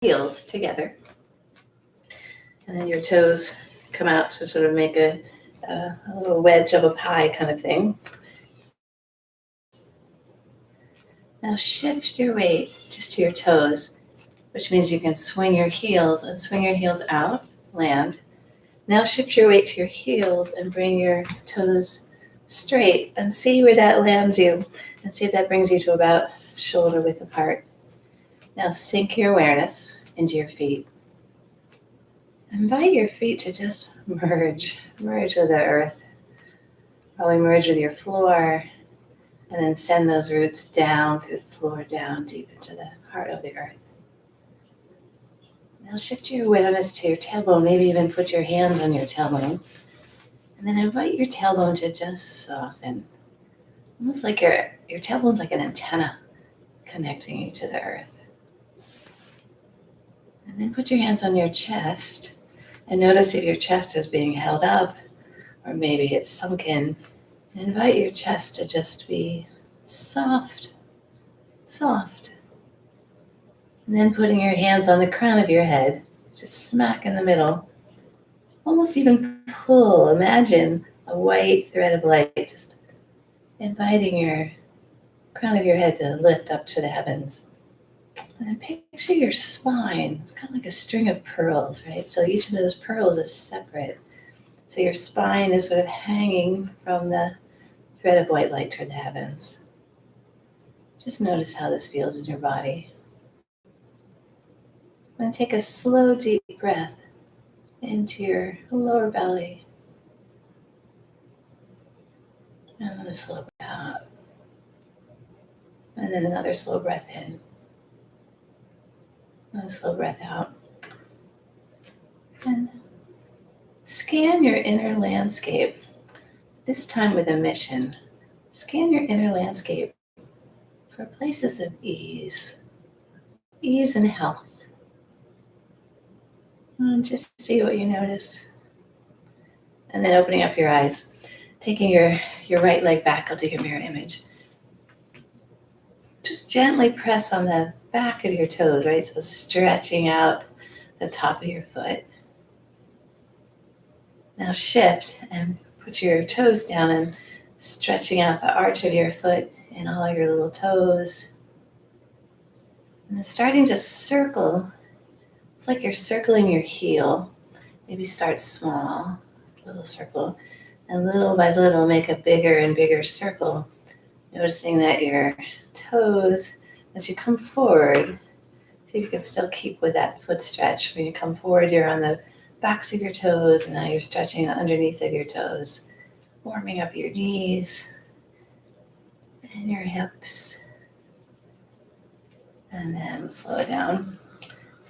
heels together. And then your toes come out to sort of make a little wedge of a pie kind of thing. Now shift your weight just to your toes, which means you can swing your heels out, land. Now shift your weight to your heels and bring your toes straight and see where that lands you and see if that brings you to about shoulder width apart. Now sink your awareness into your feet. Invite your feet to just merge with the earth. Probably merge with your floor, and then send those roots down through the floor, down deep into the heart of the earth. Now shift your awareness to your tailbone, maybe even put your hands on your tailbone. And then invite your tailbone to just soften. Almost like your tailbone's like an antenna connecting you to the earth. And then put your hands on your chest and notice if your chest is being held up or maybe it's sunken. Invite your chest to just be soft. And then putting your hands on the crown of your head, just smack in the middle. Almost even pull, imagine a white thread of light just inviting your crown of your head to lift up to the heavens. And then picture your spine, kind of like a string of pearls, right? So each of those pearls is separate. So your spine is sort of hanging from the thread of white light toward the heavens. Just notice how this feels in your body. Then take a slow, deep breath into your lower belly. And then a slow breath out. And then another slow breath in. And a slow breath out. And scan your inner landscape, this time with a mission. Scan your inner landscape for places of ease and health. And just see what you notice. And then opening up your eyes, taking your right leg back, I'll do your mirror image. Just gently press on the back of your toes, right? So stretching out the top of your foot. Now shift and put your toes down and stretching out the arch of your foot and all your little toes. And then starting to circle. It's like you're circling your heel. Maybe start small, little circle, and little by little make a bigger and bigger circle. Noticing that your toes, as you come forward, see if you can still keep with that foot stretch. When you come forward, you're on the backs of your toes, and now you're stretching underneath of your toes, warming up your knees and your hips. And then slow it down.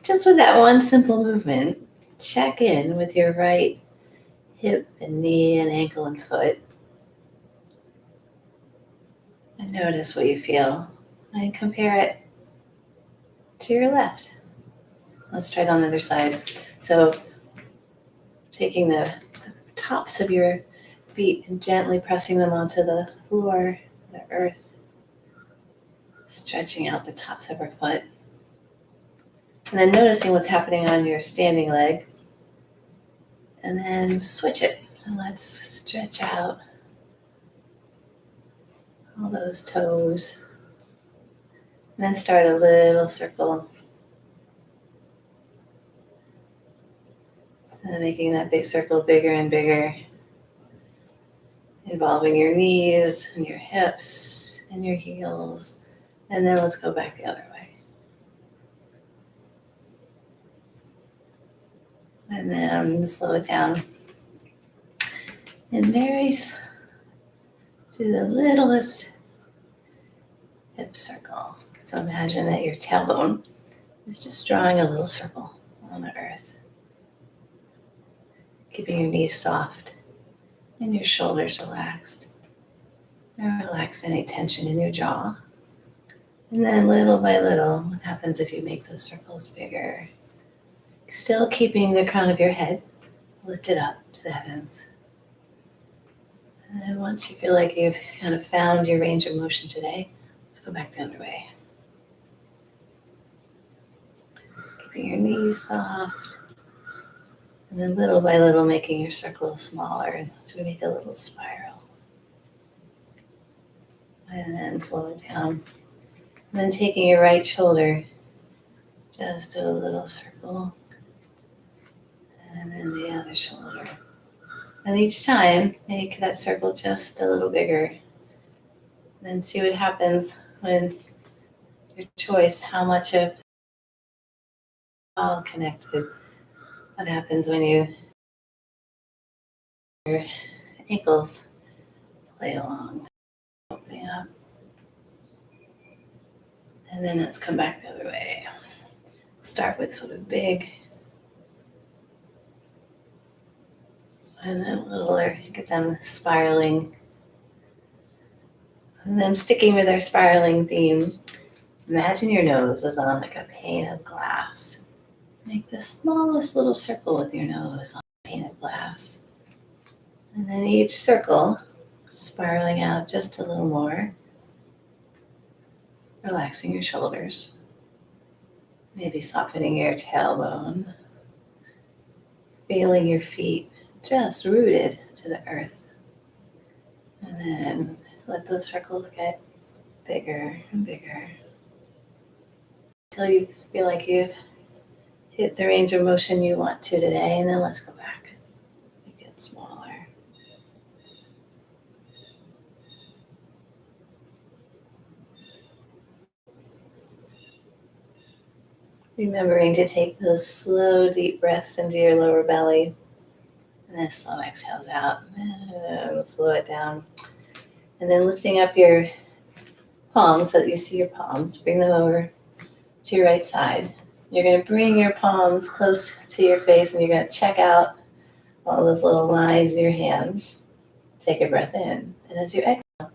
Just with that one simple movement, check in with your right hip and knee and ankle and foot. And notice what you feel. And compare it to your left. Let's try it on the other side. So taking the tops of your feet and gently pressing them onto the floor, the earth. Stretching out the tops of our foot. And then noticing what's happening on your standing leg. And then switch it. And let's stretch out all those toes. And then start a little circle. And then making that big circle bigger and bigger. Involving your knees and your hips and your heels. And then let's go back the other way. And then slow it down. And varies to the littlest hip circle. So imagine that your tailbone is just drawing a little circle on the earth. Keeping your knees soft and your shoulders relaxed. And relax any tension in your jaw. And then little by little, what happens if you make those circles bigger? Still keeping the crown of your head lifted up to the heavens. And once you feel like you've kind of found your range of motion today, let's go back the other way. keeping your knees soft. And then little by little making your circle smaller. So we make a little spiral. And then slow it down. And then taking your right shoulder, just do a little circle. And then the other shoulder. And each time, make that circle just a little bigger. Then see what happens when your choice, how much of all connected. What happens when your ankles play along, opening up. And then let's come back the other way. Start with sort of big. And then littler, get them spiraling. And then sticking with our spiraling theme, imagine your nose is on like a pane of glass. Make the smallest little circle with your nose on a pane of glass. And then each circle, spiraling out just a little more. Relaxing your shoulders. Maybe softening your tailbone. Feeling your feet just rooted to the earth. And then let those circles get bigger and bigger until you feel like you've hit the range of motion you want to today. And then let's go back. Make it smaller. Remembering to take those slow, deep breaths into your lower belly. And then slow exhales out. And slow it down. And then lifting up your palms so that you see your palms. Bring them over to your right side. You're going to bring your palms close to your face and you're going to check out all those little lines in your hands. Take a breath in. And as you exhale,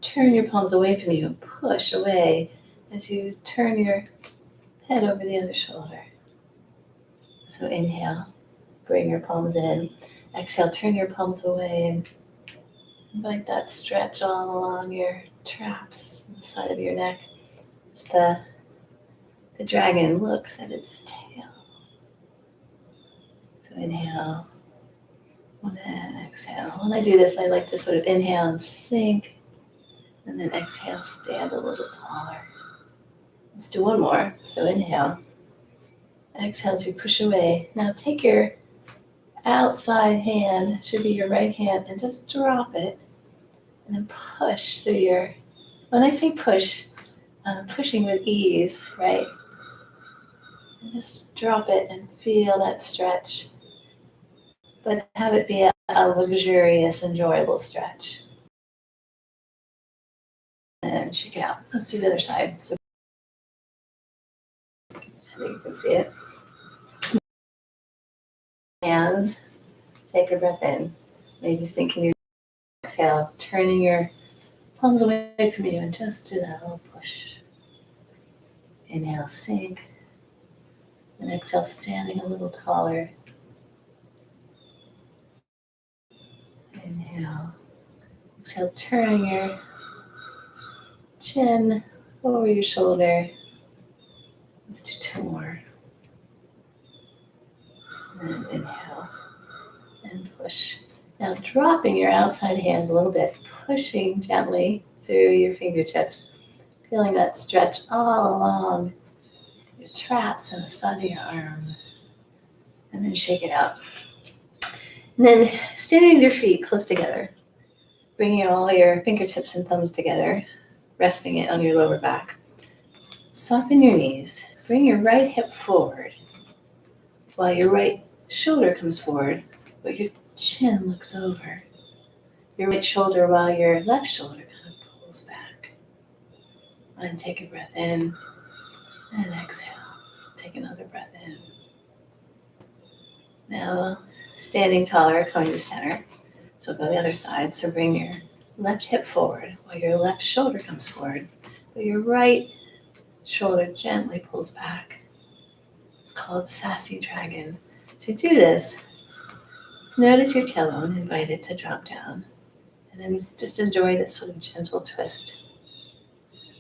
turn your palms away from you and push away as you turn your head over the other shoulder. So inhale, bring your palms in. Exhale, turn your palms away and invite that stretch all along your traps, the side of your neck. As the dragon looks at its tail. So inhale, and then exhale. When I do this, I like to sort of inhale and sink, and then exhale, stand a little taller. Let's do one more. So inhale, exhale as you push away. Now take your outside hand, should be your right hand, and just drop it, and then push through your, when I say push, pushing with ease, right? And just drop it and feel that stretch, but have it be a luxurious, enjoyable stretch. And shake it out. Let's do the other side. So you can see it. Hands, take a breath in. Maybe sinking your exhale, turning your palms away from you and just do that little push. Inhale, sink. And exhale, standing a little taller. Inhale. Exhale, turning your chin over your shoulder. Let's do two more. And inhale and push. Now dropping your outside hand a little bit, pushing gently through your fingertips, feeling that stretch all along your traps and the side of your arm. And then shake it out. And then standing with your feet close together, bringing all your fingertips and thumbs together, resting it on your lower back. Soften your knees. Bring your right hip forward while your right shoulder comes forward, but your chin looks over. Your right shoulder while your left shoulder kind of pulls back. And take a breath in and exhale. Take another breath in. Now, standing taller, coming to center. So go the other side. So bring your left hip forward while your left shoulder comes forward, but your right shoulder gently pulls back. It's called Sassy Dragon. To do this, notice your tailbone, invite it to drop down, and then just enjoy this sort of gentle twist.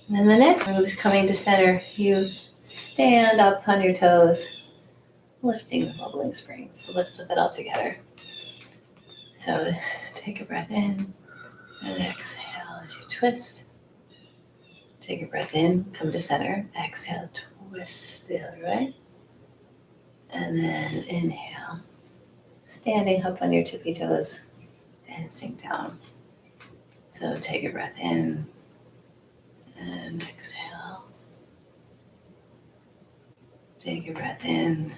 And then the next move is coming to center. You stand up on your toes, lifting the bubbling springs. So let's put that all together. So take a breath in and exhale as you twist. Take a breath in, come to center. Exhale, twist the other way. And then inhale, standing up on your tippy toes and sink down. So take a breath in and exhale. Take a breath in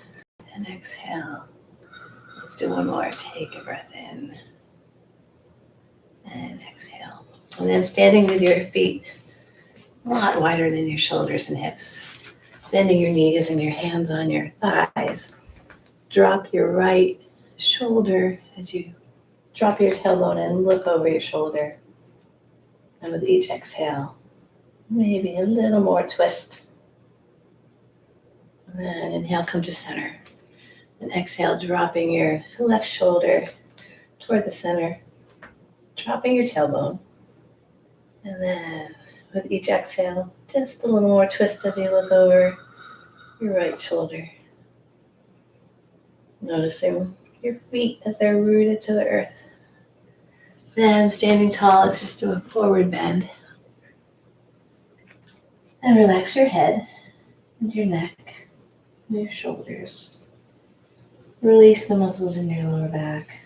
and exhale. Let's do one more. Take a breath in and exhale. And then standing with your feet a lot wider than your shoulders and hips. Bending your knees and your hands on your thighs. Drop your right shoulder as you drop your tailbone and look over your shoulder. And with each exhale, maybe a little more twist. And then inhale, come to center. And exhale, dropping your left shoulder toward the center. Dropping your tailbone. And then with each exhale, just a little more twist as you look over your right shoulder. Noticing your feet as they're rooted to the earth. Then standing tall, let's just do a forward bend. And relax your head and your neck and your shoulders. Release the muscles in your lower back.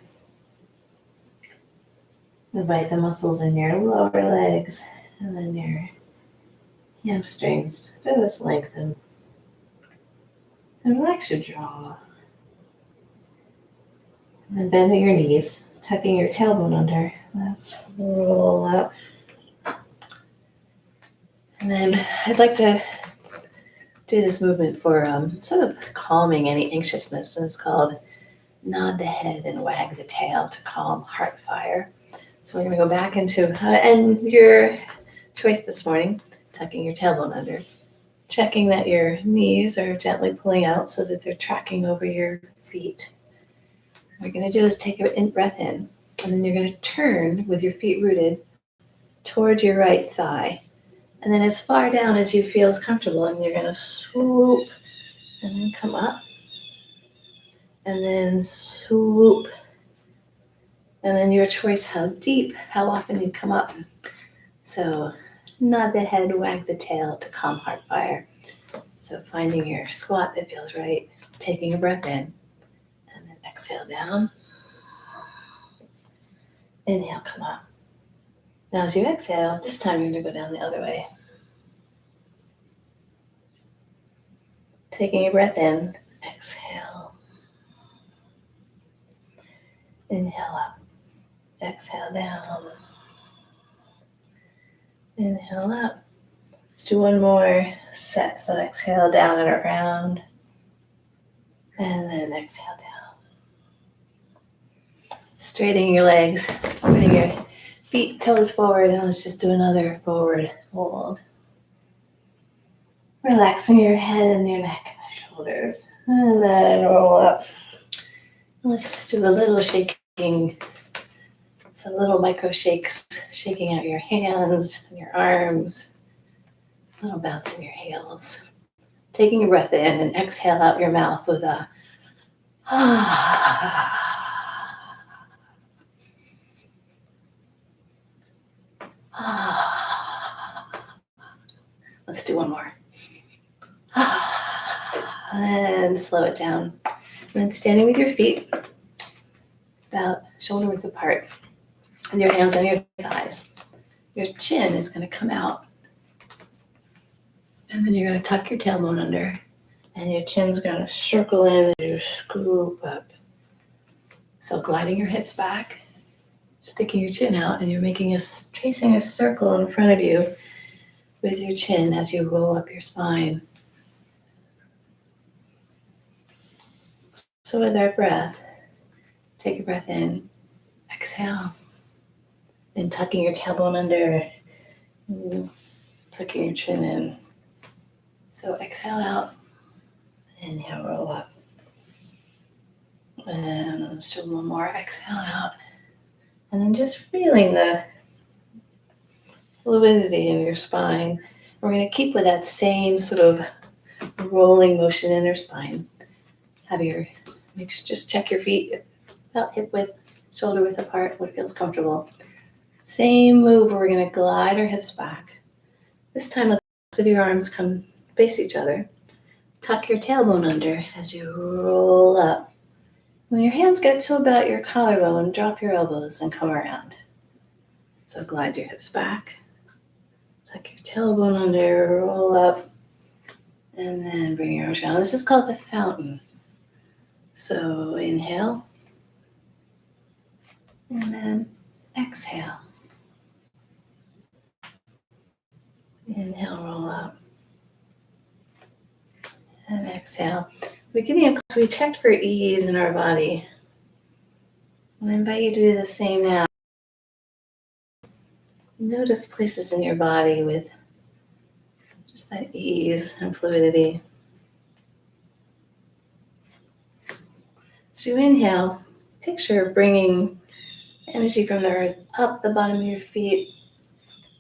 Invite the muscles in your lower legs and then your hamstrings. Just lengthen. And relax your jaw. And then bending your knees, tucking your tailbone under. Let's roll up. And then I'd like to do this movement for sort of calming any anxiousness. And it's called nod the head and wag the tail to calm heart fire. So we're going to go back into, and your choice this morning, tucking your tailbone under. Checking that your knees are gently pulling out so that they're tracking over your feet. What you're going to do is take a breath in, and then you're going to turn with your feet rooted towards your right thigh. And then as far down as you feel is comfortable, and you're going to swoop and then come up. And then swoop. And then your choice how deep, how often you come up. So nod the head, wag the tail to calm heart fire. So finding your squat that feels right, taking a breath in, and then exhale down. Inhale, come up. Now as you exhale, this time you're going to go down the other way. Taking a breath in, exhale. Inhale up, exhale down. Inhale up. Let's do one more set. So exhale down and around. And then exhale down. Straightening your legs, putting your feet, toes forward, and let's just do another forward fold. Relaxing your head and your neck and the shoulders. And then roll up. And let's just do a little shaking. Some little micro shakes, shaking out your hands and your arms. A little bounce in your heels. Taking a breath in and exhale out your mouth with a Let's do one more. And slow it down. And then standing with your feet about shoulder width apart with your hands on your thighs. Your chin is going to come out. And then you're going to tuck your tailbone under. And your chin's going to circle in and you scoop up. So gliding your hips back, sticking your chin out, and you're tracing a circle in front of you with your chin as you roll up your spine. So with our breath, take a breath in, exhale, and tucking your tailbone under, tucking your chin in. So exhale out, inhale, roll up. And let's do one more, exhale out. And then just feeling the fluidity in your spine. We're going to keep with that same sort of rolling motion in our spine. Just check your feet about hip width, shoulder width apart, what feels comfortable. Same move, we're gonna glide our hips back. This time, let the backs of your arms come face each other. Tuck your tailbone under as you roll up. When your hands get to about your collarbone, drop your elbows and come around. So glide your hips back. Tuck your tailbone under, roll up, and then bring your arms down. This is called the fountain. So inhale, and then exhale. Inhale, roll up, and exhale. We checked for ease in our body. I invite you to do the same now. Notice places in your body with just that ease and fluidity. So you inhale, picture bringing energy from the earth up the bottom of your feet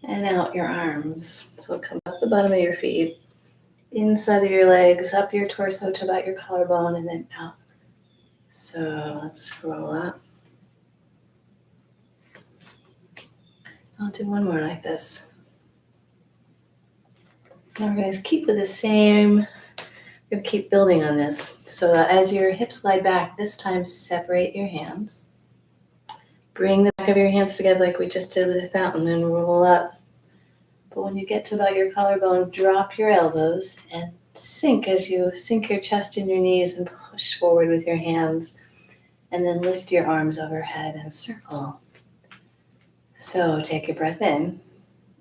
and out your arms. So come up the bottom of your feet, inside of your legs, up your torso to about your collarbone, and then out. So let's roll up. I'll do one more like this. Now we're going to keep with the same, we're going to keep building on this. So as your hips glide back, this time separate your hands. Bring the back of your hands together like we just did with the fountain and roll up. But when you get to about your collarbone, drop your elbows and sink as you sink your chest in your knees and push forward with your hands. And then lift your arms overhead and circle. So take your breath in.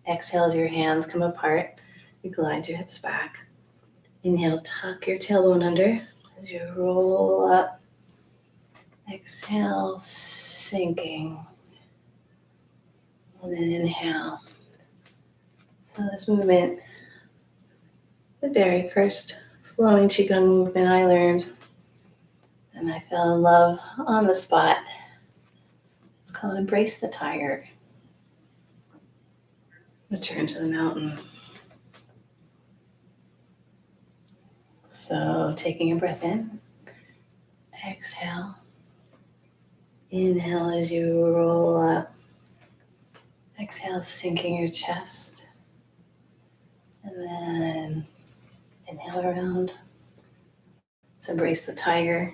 Exhale as your hands come apart. You glide your hips back. Inhale, tuck your tailbone under as you roll up. Exhale, sinking. And then inhale. So this movement, the very first flowing Qigong movement I learned, and I fell in love on the spot. It's called Embrace the Tiger. Return to the mountain. So taking a breath in, exhale, inhale as you roll up, exhale, sinking your chest, and then inhale around. Let's embrace the tiger.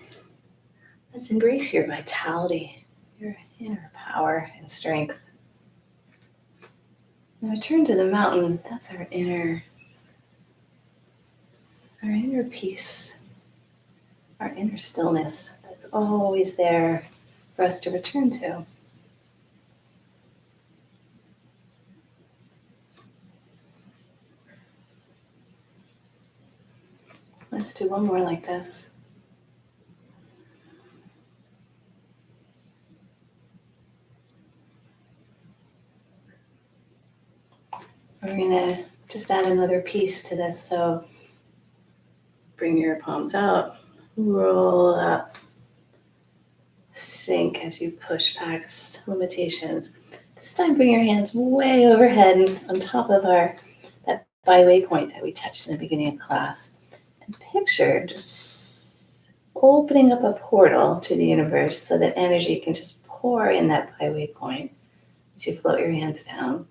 Let's embrace your vitality, your inner power and strength. And return to the mountain. That's our inner peace, our inner stillness that's always there for us to return to. Let's do one more like this. We're going to just add another piece to this. So bring your palms out, roll up, sink as you push past limitations. This time bring your hands way overhead and on top of that byway point that we touched in the beginning of class. And picture just opening up a portal to the universe so that energy can just pour in that byway point as you float your hands down.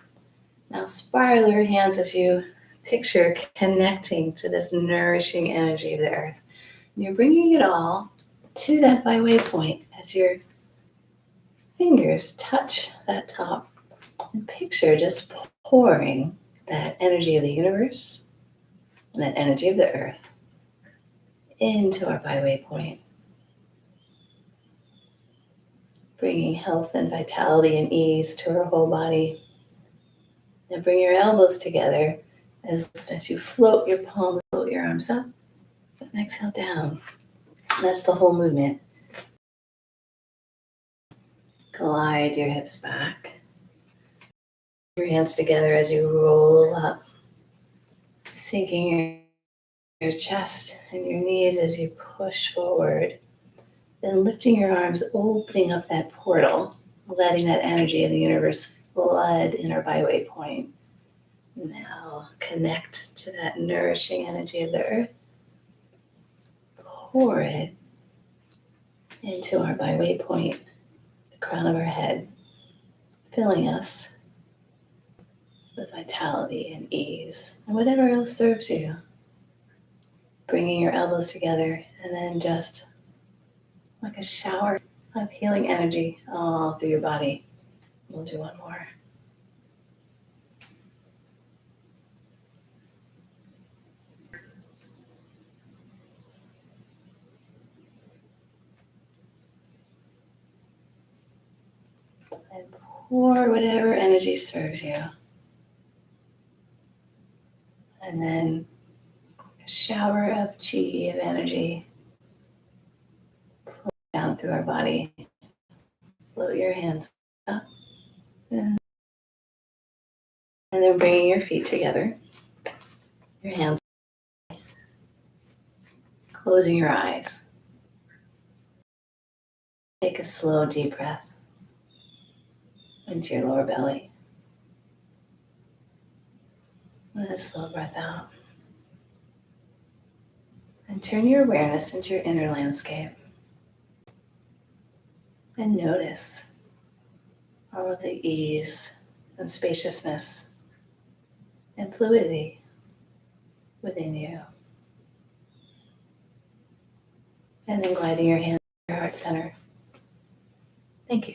Now spiral your hands as you picture connecting to this nourishing energy of the earth. And you're bringing it all to that byway point as your fingers touch that top. And picture just pouring that energy of the universe and that energy of the earth into our byway point. Bringing health and vitality and ease to our whole body. Now bring your elbows together as you float your palms, float your arms up, and exhale down. That's the whole movement. Glide your hips back. Your hands together as you roll up, sinking your chest and your knees as you push forward. Then lifting your arms, opening up that portal, letting that energy of the universe flood in our byway point. Now connect to that nourishing energy of the earth pour it into our byway point, the crown of our head, filling us with vitality and ease and whatever else serves you. Bringing your elbows together and then just like a shower of healing energy all through your body. We'll do one more. And pour whatever energy serves you. And then a shower of chi, of energy, down through our body. Float your hands up. And then bringing your feet together. Your hands. Closing your eyes. Take a slow, deep breath into your lower belly. And a slow breath out. And turn your awareness into your inner landscape. And notice all of the ease and spaciousness and fluidity within you. And then gliding your hand to your heart center. Thank you.